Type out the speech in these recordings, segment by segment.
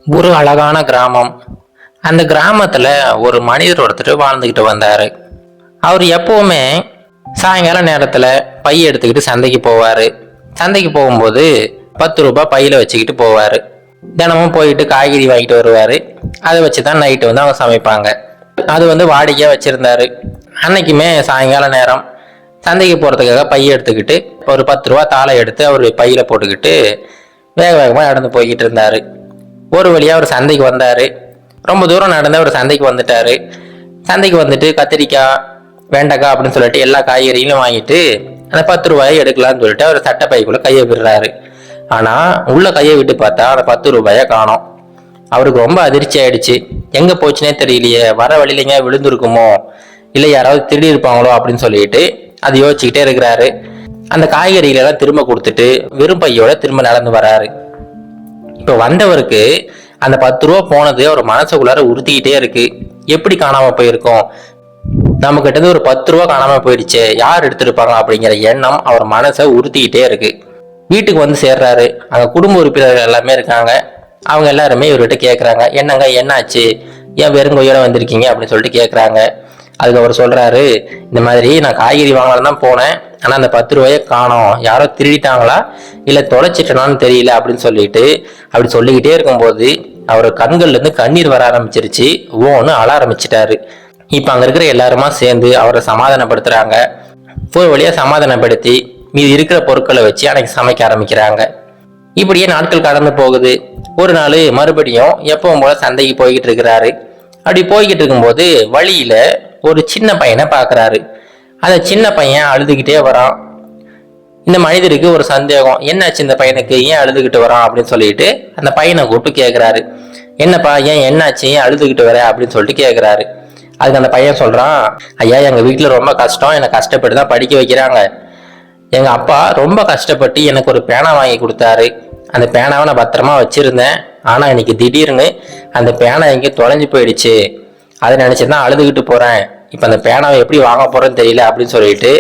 ஒரு அழகான கிராமம். அந்த கிராமத்துல ஒரு மனிதர் ஒருத்தர் வாழ்ந்துகிட்டு வந்தாரு. அவர் எப்பவுமே சாயங்கால நேரத்துல பை எடுத்துக்கிட்டு சந்தைக்கு போவாரு. சந்தைக்கு போகும்போது 10 ரூபாய் பையில வச்சுக்கிட்டு போவாரு. தினமும் போயிட்டு காய்கறி வாங்கிட்டு வருவாரு. அதை வச்சுதான் நைட்டு அவங்க சமைப்பாங்க. அது வாடிக்கையா வச்சிருந்தாரு. அன்னைக்குமே சாயங்கால நேரம் சந்தைக்கு போறதுக்காக பை எடுத்துக்கிட்டு ஒரு 10 ரூபா தாளை எடுத்து அவர் பையில போட்டுக்கிட்டு வேக வேகமா நடந்து போய்கிட்டு இருந்தாரு. ஒரு வழியா அவர் சந்தைக்கு வந்தாரு. ரொம்ப தூரம் நடந்து அவர் சந்தைக்கு வந்துட்டாரு. சந்தைக்கு வந்துட்டு கத்திரிக்காய், வெண்டைக்காய் அப்படின்னு சொல்லிட்டு எல்லா காய்கறிகளும் வாங்கிட்டு அந்த 10 ரூபாயை எடுக்கலாம்னு சொல்லிட்டு அவர் சட்டை பைக்குள்ள கையை விடுறாரு. ஆனா உள்ள கையை விட்டு பார்த்தா அந்த 10 ரூபாயை காணோம். அவருக்கு ரொம்ப அதிர்ச்சி ஆயிடுச்சு. எங்க போச்சுன்னே தெரியலையே, வர வழியிலங்க விழுந்திருக்குமோ, இல்லை யாராவது திருடி இருப்பாங்களோ அப்படின்னு சொல்லிட்டு அது யோசிச்சுக்கிட்டே இருக்கிறாரு. அந்த காய்கறிகளை எல்லாம் திரும்ப கொடுத்துட்டு வெறும் பையோட திரும்ப நடந்து வராரு. இப்ப வந்தவருக்கு அந்த 10 ரூபா போனது அவர் மனசுக்குள்ளார உறுத்திக்கிட்டே இருக்கு. எப்படி காணாம போயிருக்கோம், நம்ம கிட்ட இருந்து ஒரு 10 ரூபா காணாம போயிடுச்சு, யார் எடுத்திருப்பாங்க அப்படிங்கிற எண்ணம் அவர் மனசை உறுத்திக்கிட்டே இருக்கு. வீட்டுக்கு வந்து சேர்றாரு. அங்க குடும்ப உறுப்பினர்கள் எல்லாமே இருக்காங்க. அவங்க எல்லாருமே இவர்கிட்ட கேட்கறாங்க, என்னங்க என்னாச்சு, ஏன் வெறுங்கையோட வந்திருக்கீங்க அப்படின்னு சொல்லிட்டு கேட்கறாங்க. அதுக்கு அவர் சொல்றாரு, இந்த மாதிரி நான் காய்கறி வாங்கலாம் தான் போனேன், ஆனா அந்த 10 ரூபாயை காணோம், யாரோ திருடிட்டாங்களா இல்ல தொலைச்சிட்டனான்னு தெரியல அப்படின்னு சொல்லிட்டு அப்படி சொல்லிக்கிட்டே இருக்கும்போது அவர் கண்கள்ல இருந்து கண்ணீர் வர ஆரம்பிச்சிருச்சு. ஓன்னு அழ ஆரம்பிச்சிட்டாரு. இப்ப அங்க இருக்கிற எல்லாருமா சேர்ந்து அவரை சமாதானப்படுத்துறாங்க. ஒரு வழியா சமாதானப்படுத்தி மீது இருக்கிற பொருட்களை வச்சு அன்னைக்கு சமைக்க ஆரம்பிக்கிறாங்க. இப்படியே நாட்கள் கடந்து போகுது. ஒரு நாள் மறுபடியும் எப்பவும் போல சந்தைக்கு போய்கிட்டு இருக்கிறாரு. அப்படி போய்கிட்டு இருக்கும்போது வழியில ஒரு சின்ன பையனை பாக்குறாரு. அந்த சின்ன பையன் அழுதுகிட்டே வரான். இந்த மனிதருக்கு ஒரு சந்தேகம், என்னாச்சு இந்த பையனுக்கு, ஏன் அழுதுகிட்டு வரான் அப்படின்னு சொல்லிட்டு அந்த பையனை கூப்பிட்டு கேட்கிறாரு. என்னப்பா, ஏன் என்னாச்சு, ஏன் அழுதுகிட்டு வர அப்படின்னு சொல்லிட்டு கேட்கிறாரு. அதுக்கு அந்த பையன் சொல்றான், ஐயா எங்க வீட்டுல ரொம்ப கஷ்டம், என்னை கஷ்டப்பட்டு தான் படிக்க வைக்கிறாங்க. எங்க அப்பா ரொம்ப கஷ்டப்பட்டு எனக்கு ஒரு பேனா வாங்கி கொடுத்தாரு. அந்த பேனாவை நான் பத்திரமா வச்சிருந்தேன். ஆனா இன்னைக்கு திடீர்னு அந்த பேனா எங்கேயும் தொலைஞ்சு போயிடுச்சு. அதை நினைச்சுதான் அழுதுகிட்டு போறேன். இப்ப அந்த பேனாவை எப்படி வாங்க போறேன்னு தெரியல அப்படின்னு சொல்லிட்டு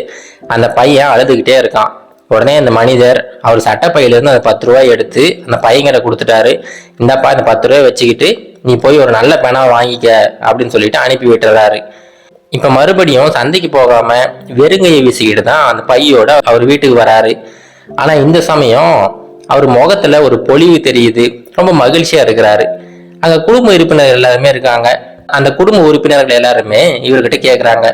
அந்த பையன் அழுதுகிட்டே இருக்கான். உடனே அந்த மனிதர் அவர் சட்டை பையில இருந்து அந்த 10 ரூபாய் எடுத்து அந்த பையன்கிட்ட கொடுத்துட்டாரு. இந்தப்பா இந்த 10 ரூபாய் வச்சுக்கிட்டு நீ போய் ஒரு நல்ல பேனாவை வாங்கிக்க அப்படின்னு சொல்லிட்டு அனுப்பி விட்டுறாரு. இப்ப மறுபடியும் சந்தைக்கு போகாம வெறுங்கையை வீசிக்கிட்டு தான் அந்த பையோட அவர் வீட்டுக்கு வராரு. ஆனா இந்த சமயம் அவர் முகத்துல ஒரு பொலிவு தெரியுது. ரொம்ப மகிழ்ச்சியா இருக்கிறாரு. அங்க குடும்ப உறுப்பினர்கள் எல்லாருமே இருக்காங்க. அந்த குடும்ப உறுப்பினர்கள் எல்லாருமே இவர்கிட்ட கேட்கறாங்க,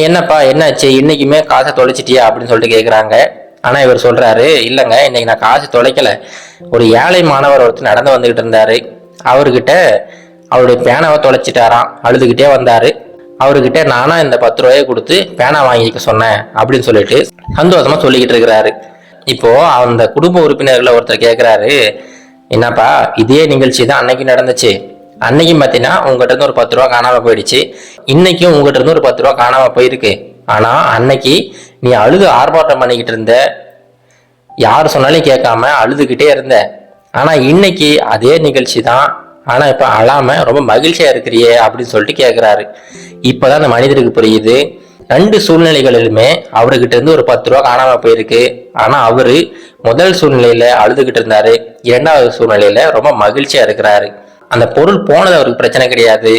என்னப்பா என்னாச்சு, இன்னைக்குமே காசை தொலைச்சிட்டியா அப்படின்னு சொல்லிட்டு கேட்கறாங்க. ஆனா இவர் சொல்றாரு, இல்லைங்க இன்னைக்கு நான் காசு தொலைக்கல. ஒரு ஏழை மாணவர் ஒருத்தர் நடந்து வந்துகிட்டு இருந்தாரு. அவர்கிட்ட அவருடைய பேனாவை தொலைச்சிட்டாராம். அழுதுகிட்டே வந்தாரு. அவர்கிட்ட நானா இந்த 10 ரூபாயை கொடுத்து பேனா வாங்கிக்க சொன்னேன் அப்படின்னு சொல்லிட்டு சந்தோஷமா சொல்லிக்கிட்டு இருக்கிறாரு. இப்போ அந்த குடும்ப உறுப்பினர்களை ஒருத்தர் கேட்கிறாரு, என்னப்பா இதே நிகழ்ச்சி தான் அன்னைக்கு நடந்துச்சு. அன்னைக்கும் பார்த்தீங்கன்னா உங்ககிட்ட இருந்து ஒரு 10 ரூபா காணாம போயிடுச்சு. இன்னைக்கும் உங்ககிட்ட இருந்து ஒரு 10 ரூபா காணாம போயிருக்கு. ஆனா அன்னைக்கு நீ அழுது ஆர்ப்பாட்டம் பண்ணிக்கிட்டு இருந்த, யார் சொன்னாலும் கேட்காம அழுதுகிட்டே இருந்த. ஆனா இன்னைக்கு அதே நிகழ்ச்சி தான், ஆனா இப்ப அழாம ரொம்ப மகிழ்ச்சியா இருக்கிறியே அப்படின்னு சொல்லிட்டு கேட்கிறாரு. இப்பதான் அந்த மனிதருக்கு புரியுது, 2 சூழ்நிலைகளிலுமே அவர்கிட்ட இருந்து ஒரு 10 ரூபா காணாம போயிருக்கு. ஆனா அவரு முதல் சூழ்நிலையில அழுதுகிட்டு இருந்தாரு, 2வது சூழ்நிலையில ரொம்ப மகிழ்ச்சியா இருக்கிறாரு. அந்த பொருள் போனது அவருக்கு பிரச்சனை கிடையாது,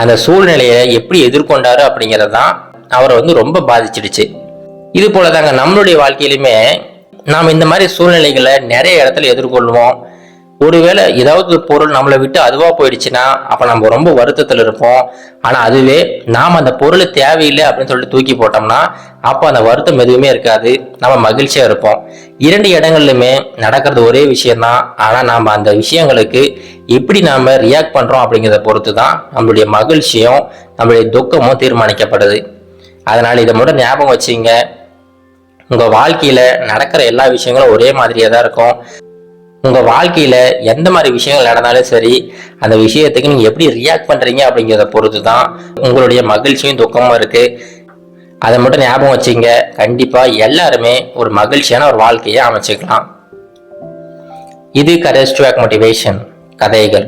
அந்த சூழ்நிலையை எப்படி எதிர்கொண்டாரு அப்படிங்கிறது தான் அவரை ரொம்ப பாதிச்சிடுச்சு. இது போலதாங்க நம்மளுடைய வாழ்க்கையிலுமே நாம் இந்த மாதிரி சூழ்நிலைகளை நிறைய இடத்துல எதிர்கொள்வோம். ஒருவேளை ஏதாவது பொருள் நம்மளை விட்டு அதுவா போயிடுச்சுன்னா அப்ப நம்ம ரொம்ப வருத்தத்துல இருப்போம். ஆனா அதுவே நாம் அந்த பொருள் தேவையில்லை அப்படின்னு சொல்லிட்டு தூக்கி போட்டோம்னா அப்ப அந்த வருத்தம் எதுவுமே இருக்காது, நம்ம மகிழ்ச்சியா இருப்போம். 2 இடங்கள்லுமே நடக்கிறது ஒரே விஷயம்தான். ஆனா நாம அந்த விஷயங்களுக்கு எப்படி நாம ரியாக்ட் பண்றோம் அப்படிங்கிறத பொறுத்து தான் நம்மளுடைய மகிழ்ச்சியும் நம்மளுடைய துக்கமும் தீர்மானிக்கப்படுது. அதனால இதை மட்டும் ஞாபகம் வச்சுங்க. உங்க வாழ்க்கையில நடக்கிற எல்லா விஷயங்களும் ஒரே மாதிரியா தான் இருக்கும். உங்க வாழ்க்கையில எந்த மாதிரி விஷயங்கள் நடந்தாலும் சரி, அந்த விஷயத்துக்கு நீங்க எப்படி ரியாக்ட் பண்றீங்க அப்படிங்கிறத பொறுத்து தான் உங்களுடைய மகிழ்ச்சியும் துக்கமும் இருக்கு. அதை மட்டும் ஞாபகம் வச்சுங்க. கண்டிப்பா எல்லாருமே ஒரு மகிழ்ச்சியான ஒரு வாழ்க்கையை அமைச்சுக்கலாம். இது கரேஜ் டு ஆக்ட் மோட்டிவேஷன் கதைகள்.